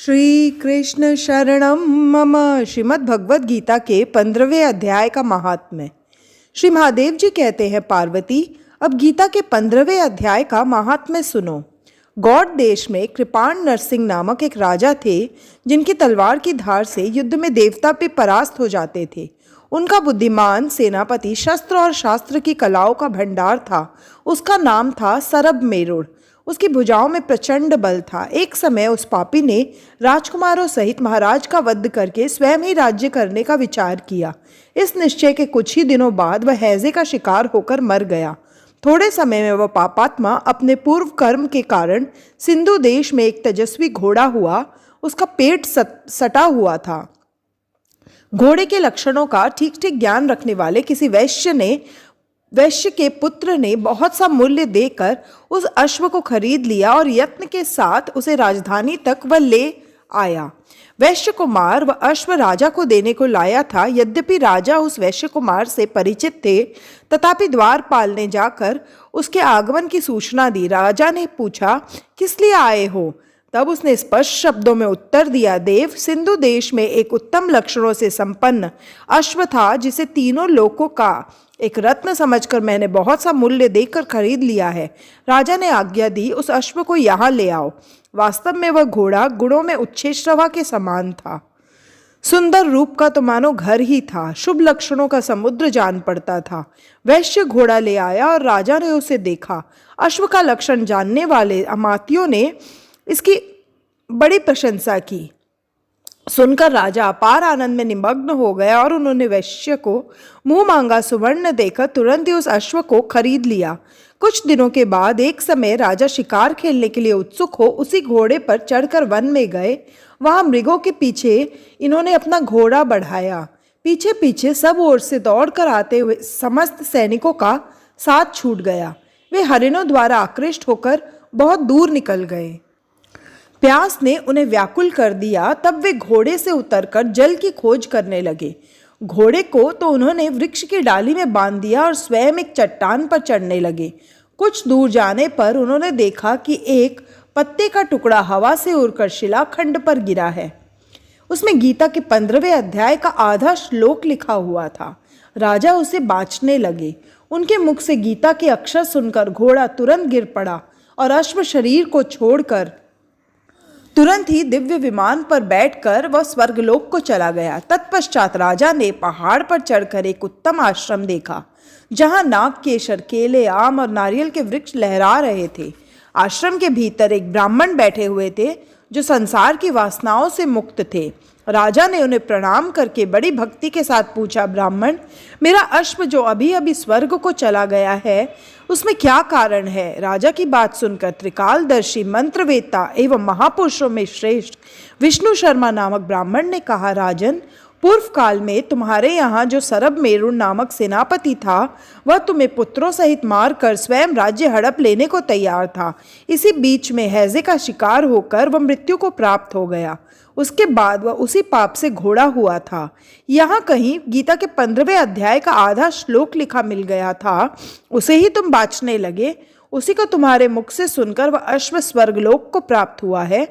श्री कृष्ण शरणम मम। श्रीमद् भगवद गीता के 15वें अध्याय का महात्म्य। श्री महादेव जी कहते हैं, पार्वती अब गीता के 15वें अध्याय का महात्म्य सुनो। गौड़ देश में कृपाण नरसिंह नामक एक राजा थे, जिनकी तलवार की धार से युद्ध में देवता भी परास्त हो जाते थे। उनका बुद्धिमान सेनापति शस्त्र और शास्त्र की कलाओं का भंडार था। उसका नाम था सरब मेरुड़। उसकी भुजाओं में प्रचंड बल था। एक समय उस पापी ने राजकुमारों सहित महाराज का वध करके स्वयं ही राज्य करने का विचार किया। इस निश्चय के कुछ ही दिनों बाद वह हैजे का शिकार होकर मर गया। थोड़े समय में वह पापात्मा अपने पूर्व कर्म के कारण सिंधु देश में एक तेजस्वी घोड़ा हुआ। उसका पेट सटा हुआ था। घोड़े के लक्षणों का ठीक ठीक ज्ञान रखने वाले किसी वैश्य के पुत्र ने बहुत सा मूल्य देकर उस अश्व को खरीद लिया और यत्न के साथ उसे राजधानी तक वह ले आया। वैश्य कुमार वह अश्व राजा को देने को लाया था। यद्यपि राजा उस वैश्य कुमार से परिचित थे, तथापि द्वारपाल ने जाकर उसके आगमन की सूचना दी। राजा ने पूछा, किस लिए आए हो? तब उसने स्पष्ट शब्दों में उत्तर दिया, देव, सिंधु देश में एक उत्तम लक्षणों से संपन्न अश्व था, जिसे तीनों लोकों का एक रत्न समझकर मैंने बहुत सा मूल्य देकर खरीद लिया है। राजा ने आज्ञा दी, उस अश्व को यहाँ ले आओ। वास्तव में वह घोड़ा गुणों में उच्छेश्रवा के समान था। सुंदर रूप का तो मानो घर ही था। शुभ लक्षणों का समुद्र जान पड़ता था। वैश्य घोड़ा ले आया और राजा ने उसे देखा। अश्व का लक्षण जानने वाले अमात्यों ने इसकी बड़ी प्रशंसा की। सुनकर राजा अपार आनंद में निमग्न हो गया और उन्होंने वैश्य को मुंह मांगा सुवर्ण देकर तुरंत ही उस अश्व को खरीद लिया। कुछ दिनों के बाद एक समय राजा शिकार खेलने के लिए उत्सुक हो उसी घोड़े पर चढ़कर वन में गए। वहां मृगों के पीछे इन्होंने अपना घोड़ा बढ़ाया। पीछे पीछे सब ओर से दौड़कर आते हुए समस्त सैनिकों का साथ छूट गया। वे हरिणों द्वारा आकृष्ट होकर बहुत दूर निकल गए। प्यास ने उन्हें व्याकुल कर दिया। तब वे घोड़े से उतरकर जल की खोज करने लगे। घोड़े को तो उन्होंने वृक्ष की डाली में बांध दिया और स्वयं एक चट्टान पर चढ़ने लगे। कुछ दूर जाने पर उन्होंने देखा कि एक पत्ते का टुकड़ा हवा से उड़कर शिलाखंड पर गिरा है। उसमें गीता के 15वें अध्याय का आधा श्लोक लिखा हुआ था। राजा उसे बाँचने लगे। उनके मुख से गीता के अक्षर सुनकर घोड़ा तुरंत गिर पड़ा और अश्व शरीर को छोड़कर तुरंत ही दिव्य विमान पर बैठकर वह स्वर्गलोक को चला गया। तत्पश्चात राजा ने पहाड़ पर चढ़कर एक उत्तम आश्रम देखा, जहां नाग, केसर, केले, आम और नारियल के वृक्ष लहरा रहे थे। आश्रम के भीतर एक ब्राह्मण बैठे हुए थे, जो संसार की वासनाओं से मुक्त थे। राजा ने उन्हें प्रणाम करके बड़ी भक्ति के साथ पूछा, ब्राह्मण, मेरा अश्व जो अभी अभी स्वर्ग को चला गया है, उसमें क्या कारण है? राजा की बात सुनकर त्रिकालदर्शी मंत्रवेत्ता एवं महापुरुषों में श्रेष्ठ विष्णु शर्मा नामक ब्राह्मण ने कहा, राजन, पूर्व काल में तुम्हारे यहाँ जो सरब मेरुड़ नामक सेनापति था, वह तुम्हें पुत्रों सहित मारकर स्वयं राज्य हड़प लेने को तैयार था। इसी बीच में हैजे का शिकार होकर वह मृत्यु को प्राप्त हो गया। उसके बाद वह उसी पाप से घोड़ा हुआ था। यहाँ कहीं गीता के 15वें अध्याय का आधा श्लोक लिखा मिल गया था। उसे ही तुम बाँचने लगे। उसी को तुम्हारे मुख से सुनकर वह अश्व स्वर्गलोक को प्राप्त हुआ है।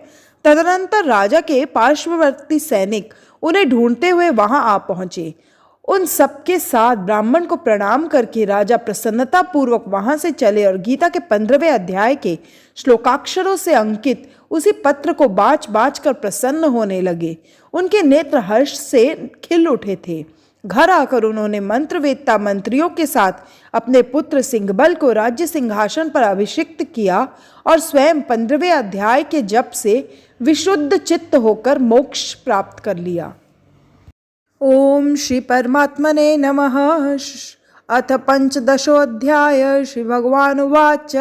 तदनंतर राजा के पार्श्ववर्ती सैनिक उन्हें ढूंढते हुए वहां आ पहुंचे। उन सबके साथ ब्राह्मण को प्रणाम करके राजा प्रसन्नता पूर्वक वहां से चले और गीता के 15वें अध्याय के श्लोकाक्षरों से अंकित उसी पत्र को बाँच बाँच कर प्रसन्न होने लगे। उनके नेत्र हर्ष से खिल उठे थे। घर आकर उन्होंने मंत्रवेत्ता मंत्रियों के साथ अपने पुत्र सिंहबल को राज्य सिंहासन पर अभिषिक्त किया और स्वयं 15वें अध्याय के जप से विशुद्ध चित्त होकर मोक्ष प्राप्त कर लिया। ओम श्री परमात्मने नमः। अथ 15ोऽध्याय। श्री भगवान उवाच,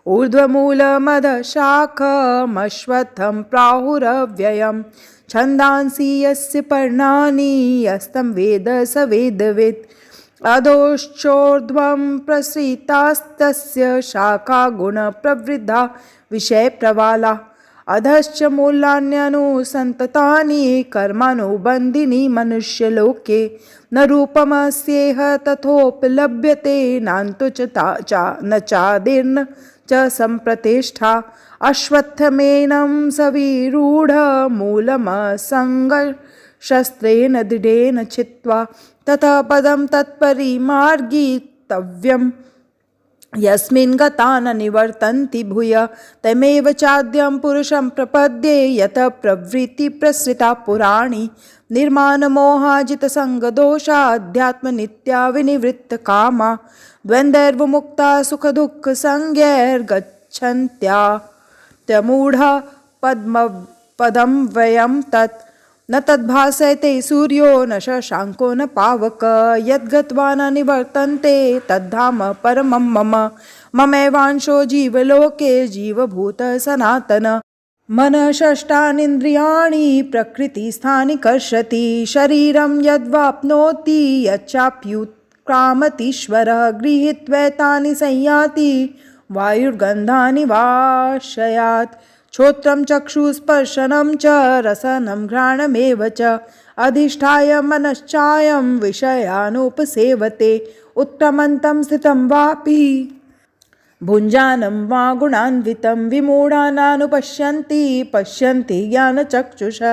ऊर्ध्वमूलमध शाखमश्वत्थं प्राहुरव्ययम् छन्दांसि यस्य पर्णानि यस्तं वेद स वेदवित् अधोश्चोर्ध्वं प्रसृतास्तस्य शाखा गुणप्रवृद्धा विषयप्रवाला अधश्च मूलान्यनुसन्ततानि कर्मानुबन्धिनी मनुष्यलोके न रूपमस्येह तथोपलभ्यते नान्तो न चादिर्न च सम्प्रतिष्ठा अश्वत्थमेनं सविरूढमूलमसङ्गशस्त्रेण दृढेन छित्त्वा ततः पदं तत्परिमार्गितव्यम् यस्मिन् गता न निवर्तन्ति भूय तमेव चाद्यं पुरुषं प्रपद्ये यत प्रवृत्ति प्रसृता पुराणी निर्मानमोहाजितसङ्गदोषाध्यात्मनित्या विनिवृत्तकामा द्वन्द्वैर्विमुक्ता सुखदुःखसंज्ञैर्गच्छन्त्या त्वमूढा पदं वयं तत् न तद्भासयते सूर्यो न शशाङ्को न पावक यद्गत्वा न निवर्तन्ते तद्धाम परमं मम ममैवांशो जीवलोके जीवभूत सनातन मनः षष्ठानीन्द्रियाणि प्रकृतिस्थानि कर्षति शरीरं यद्वाप्नोति यच्चाप्युत्क्रामतीश्वरः गृहीत्वैतानि संयाति वायुर्गन्धानि वाशयात् श्रोत्रं चक्षुस्पर्शनं च रसनं घ्राणमेव च अधिष्ठाय मनश्चायं विषयानुपसेवते उत्क्रमन्तं स्थितं वापि भुञ्जानं वा गुणान्वितं विमूढानानुपश्यन्ति पश्यन्ति ज्ञानचक्षुषा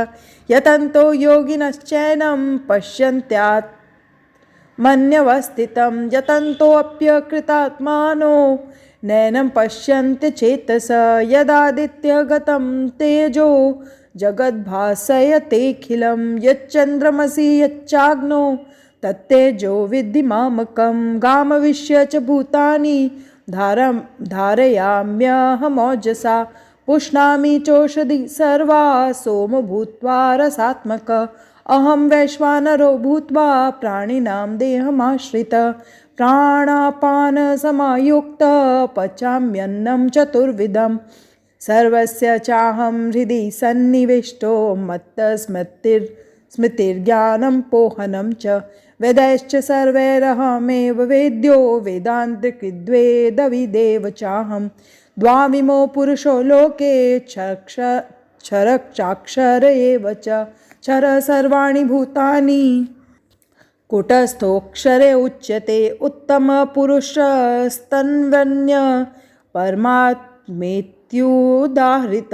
यतन्तो योगिनश्चैनं पश्यन्त्यात्मन्यवस्थितं यतन्तोऽप्यकृतात्मानो नैनं पश्यन्ति चेतस यदादित्यगतं तेजो जगद्भासयतेऽखिलं यच्चन्द्रमसि यच्चाग्नो तत्तेजो विद्धि मामकं गामविश्य च भूतानि धारयाम्यहमोजसा पुष्णामि चोषधि सर्वा सोम भूत्वा रसात्मक अहं वैश्वानरो भूत्वा प्राणिनां देहमाश्रित प्राणापान समायुक्त पचाम्यन्नं चतुर्विधं सर्वस्य चाहं हृदि सन्निविष्टो मत्तस्मृतिर्ज्ञानं पोहनं च वेदैश्च सर्वैरहमेव वेद्यो वेदान्तकृद्वेदविदेव चाहं द्वाविमो पुरुषो लोके क्षरक्षाक्षर एव च क्षर सर्वाणि भूतानि कूटस्थोऽक्षरे उच्यते उत्तमपुरुषस्तन्वन्य परमात्मेत्युदाहृत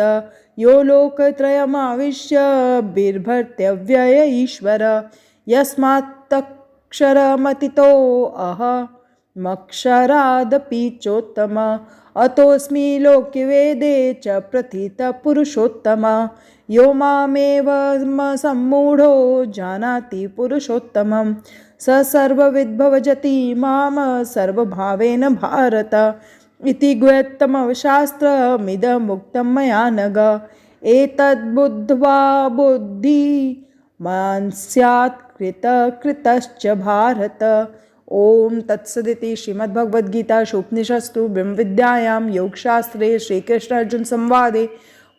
यो लोकत्रयमाविश्य बिर्भर्त्यव्यय ईश्वर यस्मात्तक्षरमतितोऽहमक्षरादपि चोत्तम अतोऽस्मि लोके वेदे च प्रथितः पुरुषोत्तम यो मामेव सम्मूढो जानाति पुरुषोत्तमं स सर्वविद्भवजति माम सर्वभावेन भारत इति गुह्यतमशास्त्रमिदमुक्तं मया नघ एतद्बुद्ध्वा बुद्धिमान् स्यात् कृतश्च भारत। ओम तत्सदिति श्रीमद्भगवद्गीतासु उपनिषत्सु ब्रह्मविद्यायां योगशास्त्रे श्रीकृष्ण अर्जुन संवादे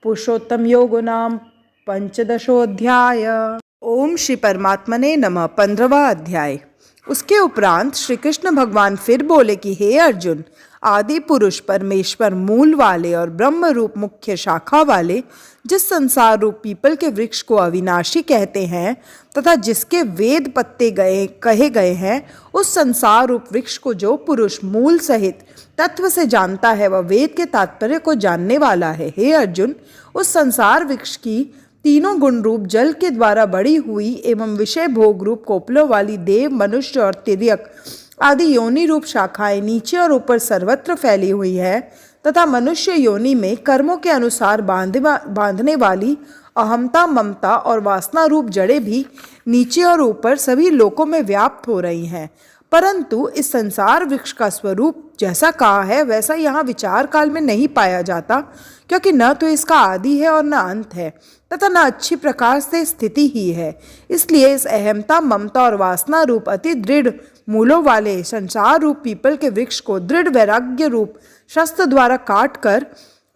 पुरुषोत्तम योगो नाम 15वां ओम श्री परमात्मने नमः। 15वां अध्याय। उसके उपरांत श्री कृष्ण भगवान फिर बोले कि हे अर्जुन, आदि पुरुष परमेश्वर मूल वाले और ब्रह्म रूप मुख्य शाखा वाले जिस संसार रूप पीपल के वृक्ष को अविनाशी कहते हैं तथा जिसके वेद पत्ते कहे गए हैं, उस संसार रूप वृक्ष को जो पुरुष मूल सहित तत्व से जानता है वह वेद के तात्पर्य को जानने वाला है। हे अर्जुन, उस संसार वृक्ष की तीनों गुण रूप जल के द्वारा बढ़ी हुई एवं विषय भोग रूप कोपलों वाली देव, मनुष्य और तिर्यक आदि योनि रूप शाखाएं नीचे और ऊपर सर्वत्र फैली हुई है तथा मनुष्य योनि में कर्मों के अनुसार बांधने वाली अहमता, ममता और वासना रूप जड़ें भी नीचे और ऊपर सभी लोकों में व्याप्त हो रही हैं। परंतु इस संसार वृक्ष का स्वरूप जैसा कहा है वैसा यहाँ विचार काल में नहीं पाया जाता, क्योंकि न तो इसका आदि है और न अंत है तथा न अच्छी प्रकार से स्थिति ही है। इसलिए इस अहमता, ममता और वासना रूप अति दृढ़ मूलों वाले संसार रूप पीपल के वृक्ष को दृढ़ वैराग्य रूप शस्त्र द्वारा काट कर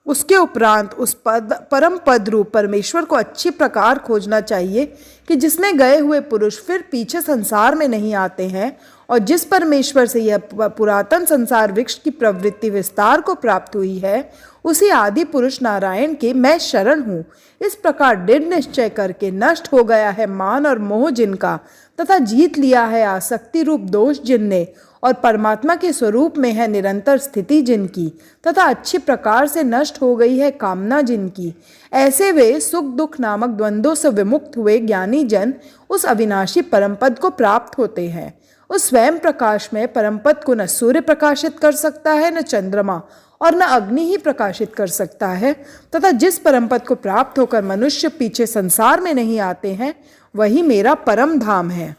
उसके उपरांत उस परम पद रूप परमेश्वर को अच्छी प्रकार खोजना चाहिए कि जिसमें गए हुए पुरुष फिर पीछे संसार में नहीं आते हैं और जिस परमेश्वर से यह पुरातन संसार वृक्ष की प्रवृत्ति विस्तार को प्राप्त हुई है, उसी आदि पुरुष नारायण के मैं शरण हूँ। इस प्रकार दृढ़ निश्चय करके नष्ट हो गया है मान और मोह जिनका तथा जीत लिया है आसक्ति रूप दोष जिनने और परमात्मा के स्वरूप में है निरंतर स्थिति जिनकी, तथा अच्छी प्रकार से नष्ट हो गई है कामना जिनकी, ऐसे वे सुख दुख नामक द्वंद्वों से विमुक्त हुए ज्ञानी जन उस अविनाशी परमपद को प्राप्त होते हैं। उस स्वयं प्रकाश में परमपद को न सूर्य प्रकाशित कर सकता है, न चंद्रमा, और न अग्नि ही प्रकाशित कर सकता है, तथा जिस परमपद को प्राप्त होकर मनुष्य पीछे संसार में नहीं आते हैं, वही मेरा परम धाम है।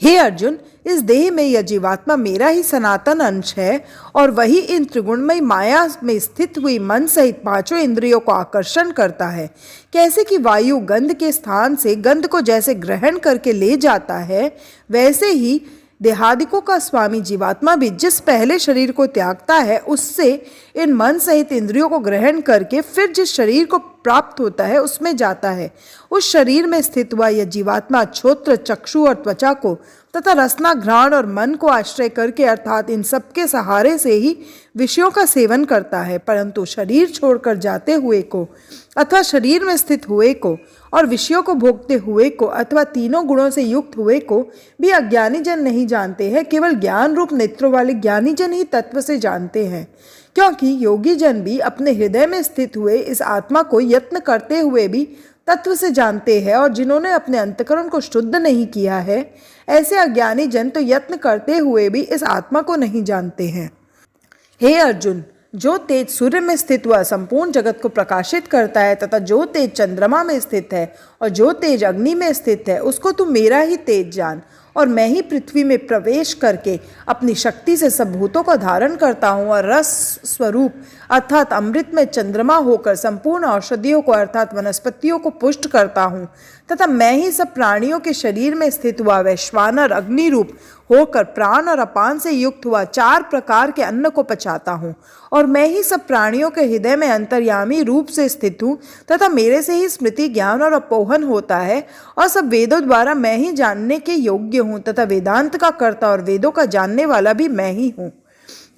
हे अर्जुन, इस देह में यह जीवात्मा मेरा ही सनातन अंश है और वही इन त्रिगुणमयी माया में स्थित हुई मन सहित पांचों इंद्रियों को आकर्षण करता है। कैसे कि वायु गंध के स्थान से गंध को जैसे ग्रहण करके ले जाता है, वैसे ही देहादिकों का स्वामी जीवात्मा भी जिस पहले शरीर को त्यागता है, उससे इन मन सहित इंद्रियों को ग्रहण करके फिर जिस शरीर को प्राप्त होता है उसमें जाता है। उस शरीर में स्थित हुआ यह जीवात्मा श्रोत्र, चक्षु और त्वचा को तथा रसना, घ्राण और मन को आश्रय करके अर्थात इन सबके सहारे से ही विषयों का सेवन करता है, परंतु शरीर छोड़कर जाते हुए को अथवा शरीर में स्थित हुए को और विषयों को भोगते हुए को अथवा तीनों गुणों से युक्त हुए को भी अज्ञानी जन नहीं जानते हैं। केवल ज्ञान रूप नेत्रों वाले ज्ञानी जन ही तत्व से जानते हैं, क्योंकि योगी जन भी अपने हृदय में स्थित हुए इस आत्मा को यत्न करते हुए भी तत्व से जानते हैं, और जिन्होंने अपने अंतकरण को शुद्ध नहीं किया है, ऐसे अज्ञानी जन तो यत्न करते हुए भी इस आत्मा को नहीं जानते हैं। हे अर्जुन, जो तेज सूर्य में स्थित हुआ संपूर्ण जगत को प्रकाशित करता है तथा जो तेज चंद्रमा में स्थित है और जो तेज अग्नि में स्थित है, उसको तू मेरा ही तेज जान। और मैं ही पृथ्वी में प्रवेश करके अपनी शक्ति से सब भूतों को धारण करता हूँ और रस स्वरूप अर्थात अमृत में चंद्रमा होकर संपूर्ण औषधियों को अर्थात वनस्पतियों को पुष्ट करता हूँ, तथा मैं ही सब प्राणियों के शरीर में स्थित हुआ वैश्वानर अग्नि रूप होकर प्राण और अपान से युक्त हुआ 4 प्रकार के अन्न को पचाता हूँ। और मैं ही सब प्राणियों के हृदय में अंतर्यामी रूप से स्थित हूँ, तथा मेरे से ही स्मृति, ज्ञान और अपोहन होता है, और सब वेदों द्वारा मैं ही जानने के योग्य हूँ, तथा वेदांत का कर्ता और वेदों का जानने वाला भी मैं ही हूँ।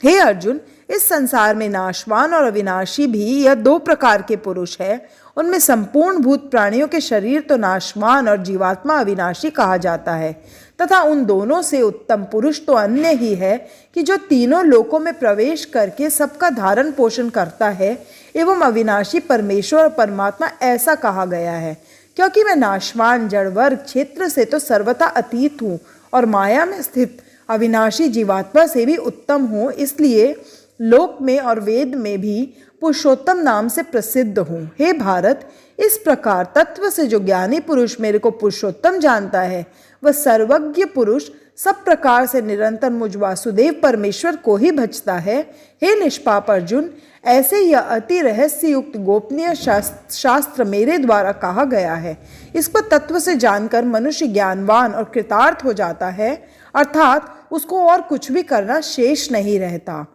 हे अर्जुन, इस संसार में नाशवान और अविनाशी भी यह 2 प्रकार के पुरुष है। उनमें संपूर्ण भूत प्राणियों के शरीर तो नाशवान और जीवात्मा अविनाशी कहा जाता है, तथा उन दोनों से उत्तम पुरुष तो अन्य ही है कि जो तीनों लोकों में प्रवेश करके सबका धारण पोषण करता है, एवं अविनाशी परमेश्वर और परमात्मा ऐसा कहा गया है। क्योंकि मैं नाशवान जड़ वर्ग क्षेत्र से तो सर्वथा अतीत हूँ और माया में स्थित अविनाशी जीवात्मा से भी उत्तम हूँ, इसलिए लोक में और वेद में भी पुरुषोत्तम नाम से प्रसिद्ध हूँ। हे भारत, इस प्रकार तत्व से जो ज्ञानी पुरुष मेरे को पुरुषोत्तम जानता है, वह सर्वज्ञ पुरुष सब प्रकार से निरंतर मुझ वासुदेव परमेश्वर को ही भजता है। हे निष्पाप अर्जुन, ऐसे यह अति रहस्य युक्त गोपनीय शास्त्र मेरे द्वारा कहा गया है। इसको तत्व से जानकर मनुष्य ज्ञानवान और कृतार्थ हो जाता है, अर्थात उसको और कुछ भी करना शेष नहीं रहता।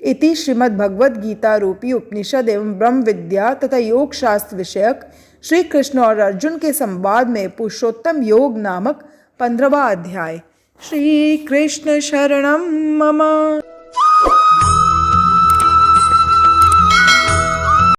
इति श्रीमद् भगवद गीता रूपी उपनिषद एवं ब्रह्म विद्या तथा योग शास्त्र विषयक श्री कृष्ण और अर्जुन के संवाद में पुरुषोत्तम योग नामक 15वां अध्याय। श्री कृष्ण शरणम मम।